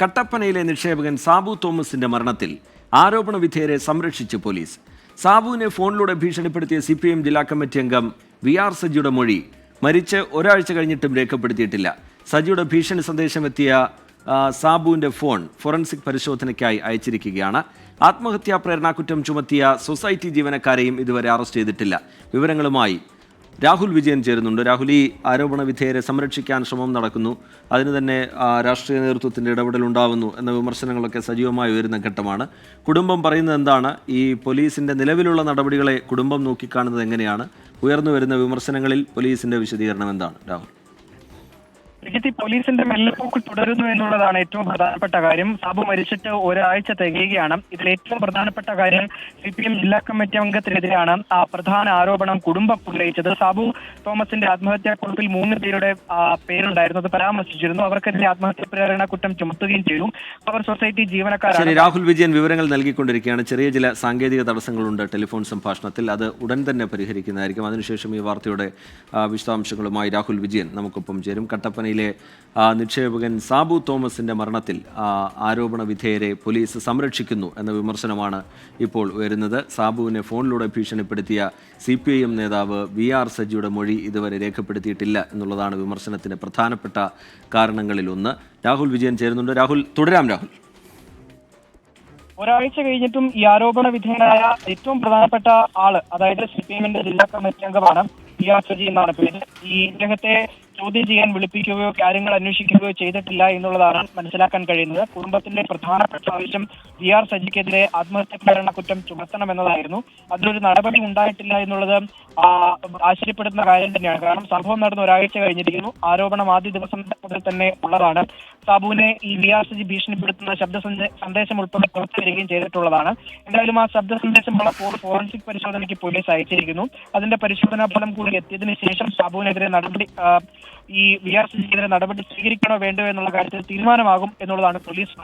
കട്ടപ്പനയിലെ നിക്ഷേപകൻ സാബു തോമസിന്റെ മരണത്തിൽ ആരോപണ വിധേയരെ സംരക്ഷിച്ച് പോലീസ്. സാബുവിനെ ഫോണിലൂടെ ഭീഷണിപ്പെടുത്തിയ CPM ജില്ലാ കമ്മിറ്റി അംഗം VR സജിയുടെ മൊഴി മരിച്ച് ഒരാഴ്ച കഴിഞ്ഞിട്ടും രേഖപ്പെടുത്തിയിട്ടില്ല. സജിയുടെ ഭീഷണി സന്ദേശം എത്തിയ സാബുവിന്റെ ഫോൺ ഫോറൻസിക് പരിശോധനയ്ക്കായി അയച്ചിരിക്കുകയാണ്. ആത്മഹത്യാ പ്രേരണാകുറ്റം ചുമത്തിയ സൊസൈറ്റി ജീവനക്കാരെയും ഇതുവരെ അറസ്റ്റ് ചെയ്തിട്ടില്ല. വിവരങ്ങളുമായി രാഹുൽ വിജയൻ ചേരുന്നുണ്ട്. രാഹുൽ, ഈ ആരോപണ വിധേയരെ സംരക്ഷിക്കാൻ ശ്രമം നടക്കുന്നു, അതിന് തന്നെ രാഷ്ട്രീയ നേതൃത്വത്തിൻ്റെ ഇടപെടൽ ഉണ്ടാവുന്നു എന്ന വിമർശനങ്ങളൊക്കെ സജീവമായി ഉയരുന്ന ഘട്ടമാണ്. കുടുംബം പറയുന്നത് എന്താണ്? ഈ പോലീസിൻ്റെ നിലവിലുള്ള നടപടികളെ കുടുംബം നോക്കിക്കാണുന്നത് എങ്ങനെയാണ്? ഉയർന്നു വരുന്ന വിമർശനങ്ങളിൽ പോലീസിൻ്റെ വിശദീകരണം എന്താണ് രാഹുൽ? പോലീസിന്റെ മെല്ലെപ്പോക്ക് തുടരുന്നു എന്നുള്ളതാണ് ഏറ്റവും പ്രധാനപ്പെട്ട കാര്യം. സാബു മരിച്ചിട്ട് ഒരാഴ്ച തികയുകയാണ്. ഇതിൽ ഏറ്റവും പ്രധാനപ്പെട്ട കാര്യം CPM ജില്ലാ കമ്മിറ്റി അംഗത്തിനെതിരെയാണ് ആ പ്രധാന ആരോപണം കുടുംബം ഉന്നയിച്ചത്. സാബു തോമസിന്റെ ആത്മഹത്യാക്കുറിപ്പിൽ 3 പേരുടെ പേരുണ്ടായിരുന്നു, അത് പരാമർശിച്ചിരുന്നു. അവർക്കെതിരെ ആത്മഹത്യാ പ്രേരണ കുറ്റം ചുമത്തുകയും ചെയ്തു. അവർ സൊസൈറ്റി ജീവനക്കാരാണ്. രാഹുൽ വിജയൻ വിവരങ്ങൾ നൽകിക്കൊണ്ടിരിക്കുകയാണ്. ചെറിയ ചില സാങ്കേതിക തടസ്സങ്ങളുണ്ട് ടെലിഫോൺ സംഭാഷണത്തിൽ, അത് ഉടൻ തന്നെ പരിഹരിക്കുന്നതായിരിക്കും. അതിനുശേഷം ഈ വാർത്തയുടെ വിശദാംശങ്ങളുമായി രാഹുൽ വിജയൻ നമുക്കൊപ്പം ചേരും. കട്ടപ്പനയിൽ നിക്ഷേപകൻ സാബു തോമസിന്റെ മരണത്തിൽ ആരോപണ വിധേയരെ പോലീസ് സംരക്ഷിക്കുന്നു എന്ന വിമർശനമാണ് ഇപ്പോൾ ഉയരുന്നത്. സാബുവിനെ ഫോണിലൂടെ ഭീഷണിപ്പെടുത്തിയ CPIM നേതാവ് VR സജിയുടെ മൊഴി ഇതുവരെ രേഖപ്പെടുത്തിയിട്ടില്ല എന്നുള്ളതാണ് വിമർശനത്തിന് പ്രധാനപ്പെട്ട കാരണങ്ങളിലൊന്ന്. രാഹുൽ വിജയൻ ചേരുന്നുണ്ട്. രാഹുൽ, തുടരാം. രാഹുൽ, ഒരാഴ്ച കഴിഞ്ഞിട്ടും ഈ ആരോപണ വിധേയനായ ഏറ്റവും പ്രധാനപ്പെട്ട ആള്, അതായത് CPM ജില്ലാ കമ്മിറ്റി അംഗമാണ് VR സജി എന്നാണ് പേര്. ഈ ഇദ്ദേഹത്തെ ചോദ്യം ചെയ്യാൻ വിളിപ്പിക്കുകയോ കാര്യങ്ങൾ അന്വേഷിക്കുകയോ ചെയ്തിട്ടില്ല എന്നുള്ളതാണ് മനസ്സിലാക്കാൻ കഴിയുന്നത്. കുടുംബത്തിന്റെ പ്രധാനപ്പെട്ട ആവശ്യം VR സജിക്കെതിരെ ആത്മഹത്യാ പ്രേരണ കുറ്റം ചുമത്തണമെന്നതായിരുന്നു. അതിലൊരു നടപടി ഉണ്ടായിട്ടില്ല എന്നുള്ളത് ആശ്ചര്യപ്പെടുന്ന കാര്യം തന്നെയാണ്. കാരണം സംഭവം നടന്ന ഒരാഴ്ച കഴിഞ്ഞിരിക്കുന്നു. ആരോപണം ആദ്യ ദിവസം മുതൽ തന്നെ ഉള്ളതാണ്. സാബുവിനെ ഈ VR സജി ഭീഷണിപ്പെടുത്തുന്ന ശബ്ദ സന്ദേശം ഉൾപ്പെടെ പുറത്തു വരികയും ചെയ്തിട്ടുള്ളതാണ്. എന്തായാലും ആ ശബ്ദ സന്ദേശമുള്ള ഫോറൻസിക് പരിശോധനയ്ക്ക് പോലീസ് അയച്ചിരിക്കുന്നു. അതിന്റെ പരിശോധനാ ഫലം കൂടി എത്തിയതിനു ശേഷം സാബുവിനെതിരെ ഈ VR സജിക്കെതിരെ നടപടി സ്വീകരിക്കണോ വേണ്ടോ എന്നുള്ള കാര്യത്തിൽ തീരുമാനമാകും എന്നുള്ളതാണ് പോലീസ്